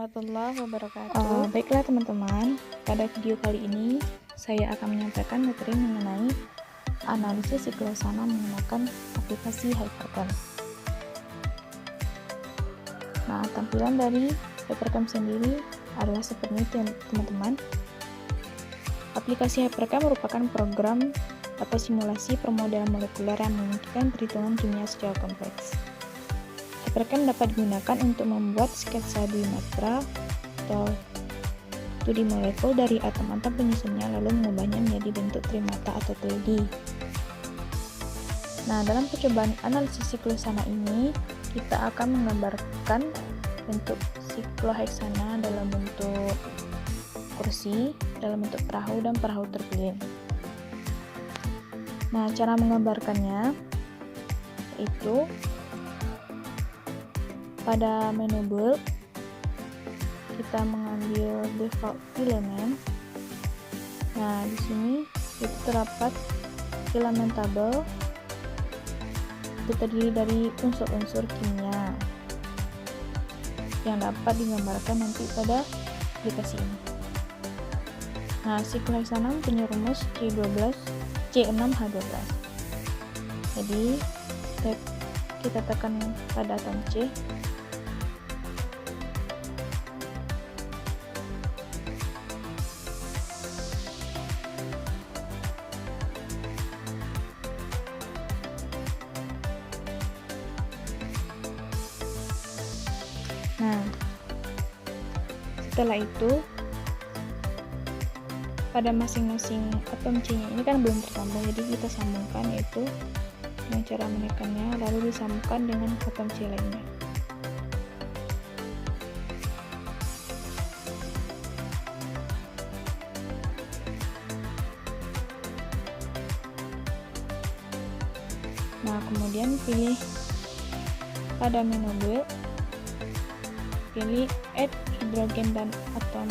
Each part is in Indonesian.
warahmatullahi wabarakatuh. Baiklah teman-teman, pada video kali ini saya akan menyampaikan materi mengenai analisis siklus sana menggunakan aplikasi Hypercam. Nah, tampilan dari Hypercam sendiri adalah seperti ini teman-teman. Aplikasi Hypercam merupakan program atau simulasi permodelan molekuler yang memungkinkan perhitungan kimia secara kompleks. Hypercam dapat digunakan untuk membuat sketsa Dwimatra atau 2D molekul dari atom-atom penyusunnya lalu mengubahnya menjadi bentuk trimata atau 3D. Nah, dalam percobaan analisis siklohexana ini kita akan menggambarkan bentuk sikloheksana dalam bentuk kursi, dalam bentuk perahu dan perahu terpilih. Nah, cara menggambarkannya yaitu pada menu build kita mengambil default element. Nah, di sini itu terdapat elemen tabel, itu terdiri dari unsur-unsur kimia yang dapat digambarkan nanti pada aplikasi ini. Nah, siklohexana punya rumus C6H12. Jadi kita tekan pada atom C. Nah, setelah itu pada masing-masing atom C-nya ini kan belum tersambung, jadi kita sambungkan yaitu dengan cara menekannya lalu disambungkan dengan atom C lainnya. Nah, kemudian pilih pada menu build, pilih add hidrogen dan atom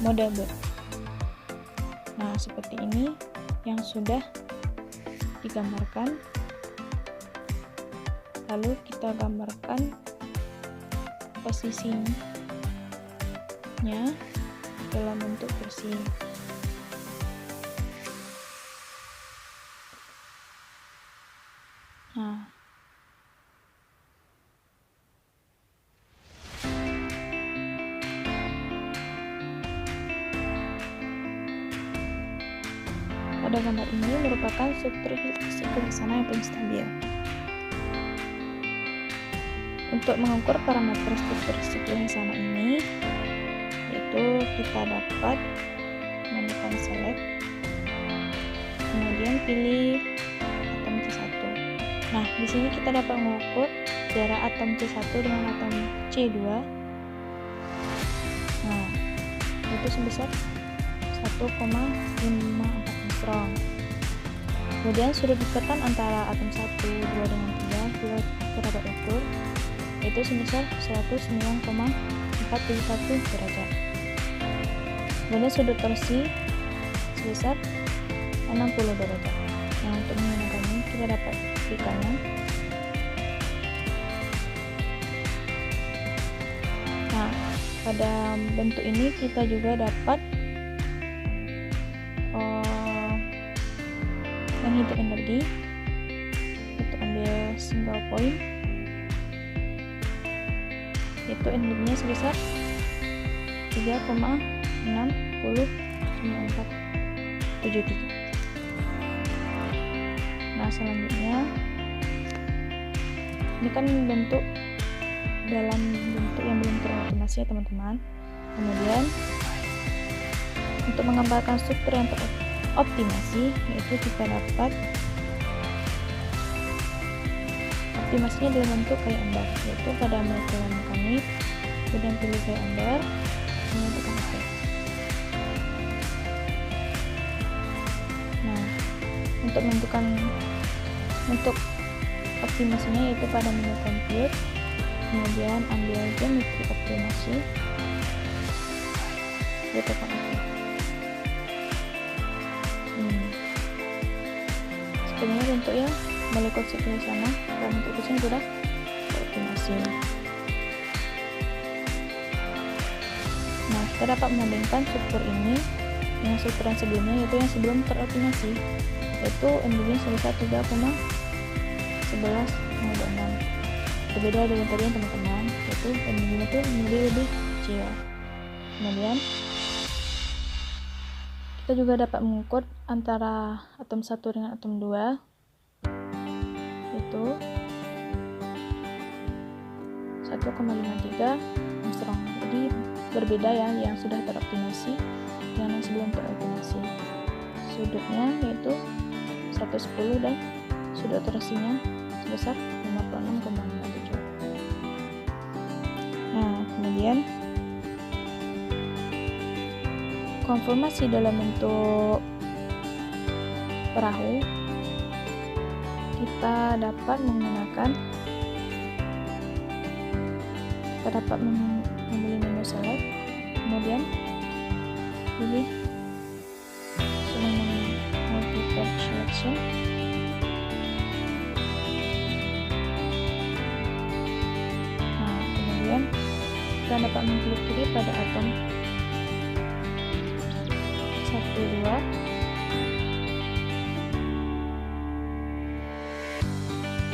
model build. Nah, seperti ini yang sudah digambarkan. Lalu kita gambarkan posisinya dalam bentuk kursi. Nah, pada gambar ini merupakan struktur siklohexana yang paling stabil. Untuk mengukur parameter struktur siklohexana ini, yaitu kita dapat menekan select, kemudian pilih atom C1. Nah, di sini kita dapat mengukur jarak atom C1 dengan atom C2. Nah, itu sebesar 1,54 angstrom. Kemudian sudut dekatan antara atom 1, 2 dengan 3 kita dapat ukur yaitu sebesar 109,471 derajat. Kemudian sudut torsi sebesar 60 derajat. Nah, untuk menggunakannya kita dapat klikkannya. Nah, pada bentuk ini kita juga dapat menghitung energi. Untuk ambil single point, itu energinya sebesar 3,60473. Nah, selanjutnya ini kan bentuk dalam bentuk yang belum terotomasi ya teman-teman. Kemudian untuk menggambarkan struktur yang teroptimasi yaitu kita dapat optimasinya dalam bentuk kayak ember, yaitu pada molekular mekanik, kemudian pilih kayak ember, kemudian tekan OK. Nah, untuk menentukan untuk optimasinya yaitu pada menu compute, kemudian ambil geometri optimasi, kita tekan OK. Sebenarnya bentuknya molekul siklohexana dan bentuk kucing sudah teroptimasi. Kita dapat membandingkan struktur ini dengan struktur yang sebelumnya, yaitu yang sebelum teroptimasi, yaitu MDB sebesar 3,1106. Berbeda dengan tadi yang teman-teman, yaitu MDB itu lebih kecil. Kemudian kita juga dapat mengukur antara atom 1 dengan atom 2, yaitu 1,53 Armstrong. Jadi berbeda ya yang sudah teroptimasi dengan yang sebelum teroptimasi. Sudutnya yaitu 110 dan sudut torsinya sebesar 56,57. Nah, kemudian konformasi dalam bentuk perahu kita dapat memilih menu select, kemudian pilih multi-page selection, nah kemudian kita dapat mengklik kiri pada atom 1, 2,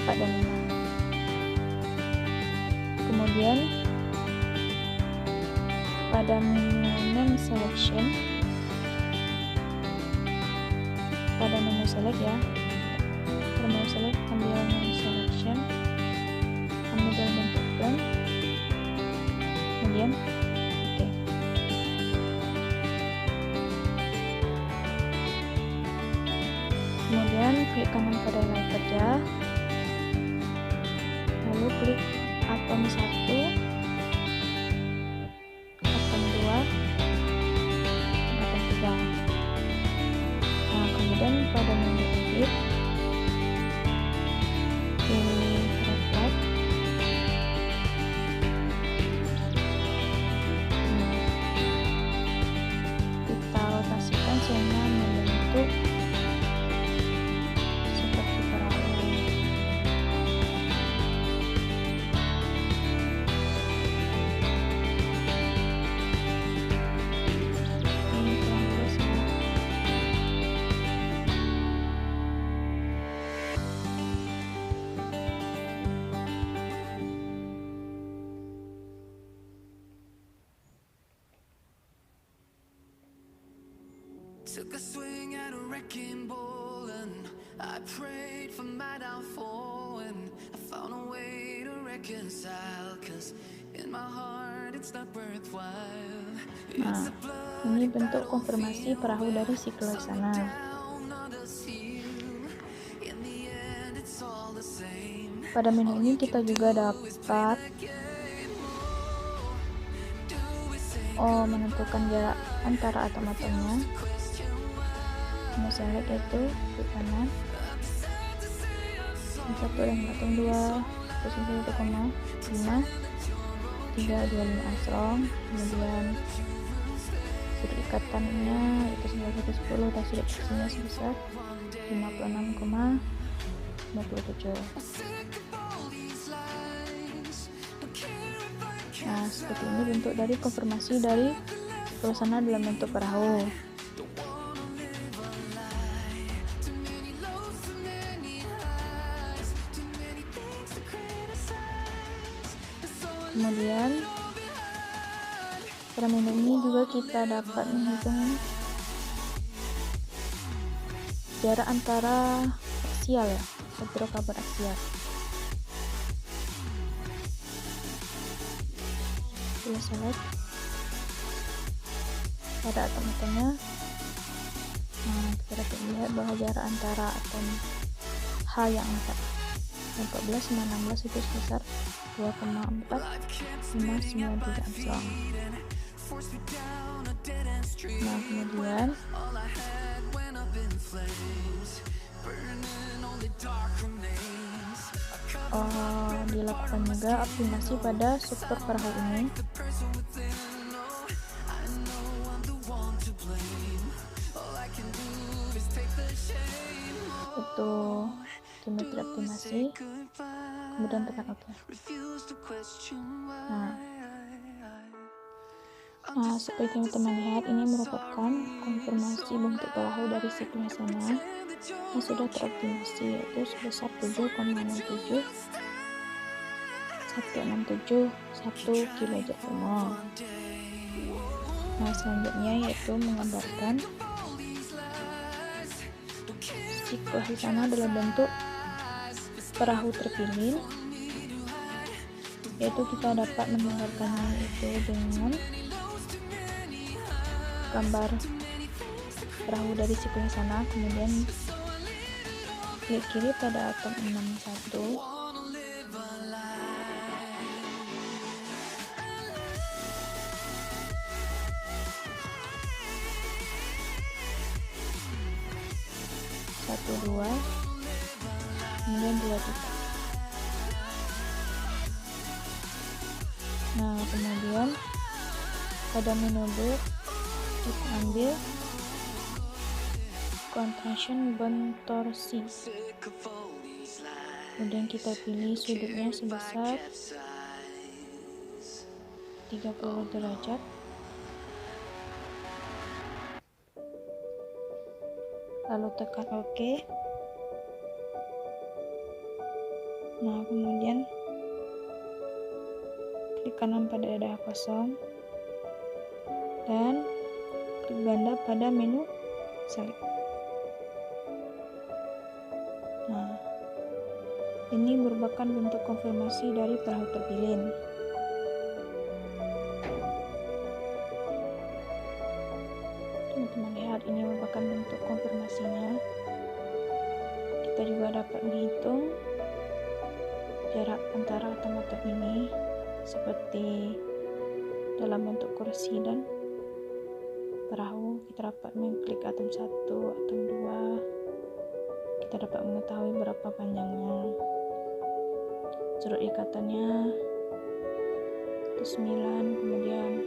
pada 5. Kemudian pada menu selection, pada menu select ya, pada menu select ambil menu selection, ambil dalam bentuk blank, kemudian oke. Kemudian klik kanan pada layar kerja, lalu klik atom 1, atom 2, atom 3. Nah, kemudian pada menu edit, pilih reflect. Kita rotasikan sehingga membentuk seperti perahu. Took a swing at a wrecking ball and I prayed for my downfall, and I found a way to reconcile, cause in my heart it's not worthwhile. Nah, ini bentuk konfirmasi perahu dari si Laksana. Pada menu ini kita juga dapat menentukan jarak antara atom-atomnya. Menu select yaitu klik kanan, atom 1 dan atom 2 1,5 325 Armstrong. Kemudian sudut ikatannya itu 910 dan sudut torsinya sebesar 56,57. Nah, seperti ini bentuk dari konfirmasi dari Laksana dalam bentuk perahu. Kemudian pada menu ini juga kita dapat menghitung jarak antara aksial ya, hidrokarbon aksial. Pilih select pada atom-atomnya. Nah, kita dapat melihat bahwa jarak antara atom H yang 14 sama 16 itu sebesar 2,4593 Armstrong. Nah, kemudian dilakukan juga optimasi pada struktur perahu ini. Itu geometri optimasi, kemudian tekan OK. Nah, Nah, seperti teman-teman lihat, ini merupakan konfirmasi bentuk perahu dari siklus sana yang sudah teroptimasi, yaitu sebesar 7,67 167 1 kJ. Nah, selanjutnya yaitu menggambarkan siklus di sana dalam bentuk perahu terpilih, yaitu kita dapat menggambarkannya itu dengan gambar perahu dari siklus sana, kemudian klik kiri pada atom 61, satu dua, kemudian 2 titik. Nah, kemudian pada menu book kita ambil contraction bond torsi, kemudian kita pilih sudutnya sebesar 30 derajat, lalu tekan OK. Nah, kemudian klik kanan pada dadah kosong dan klik ganda pada menu select. Nah, ini merupakan bentuk konfirmasi dari perahu terpilih. Teman-teman lihat, ini merupakan bentuk konfirmasinya. Kita juga dapat menghitung jarak antara atom-atom ini seperti dalam bentuk kursi dan perahu. Kita dapat mengklik atom 1, atom 2. Kita dapat mengetahui berapa panjangnya. Sudut ikatannya 9, kemudian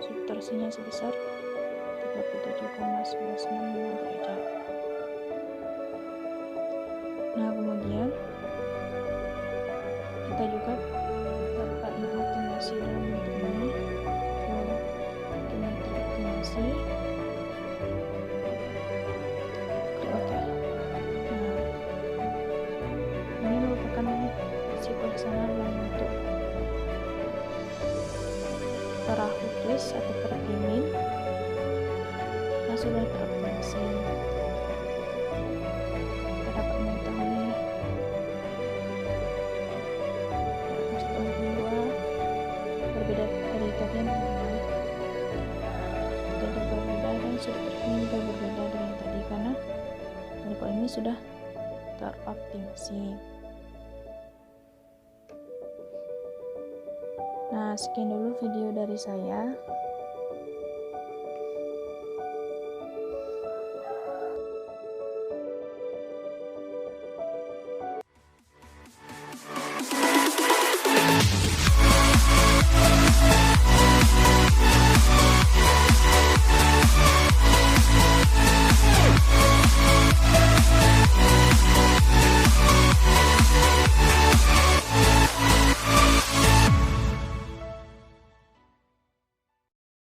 sudut torsinya sebesar 37,195 derajat. Nah, kemudian kita juga dapat mengoptimasi dalam bentuk ini ke metode optimasi. Klik OK. Nah, ini merupakan siklus sana dalam bentuk perahu twist atau perpinning yang sudah teroptimasi. Kita dapat mengetahui berbeda dari tadi yang pertama. Kita juga berbeda dan sudut ini juga berbeda dari yang tadi karena molekul ini sudah teroptimasi. Nah, sekian dulu video dari saya.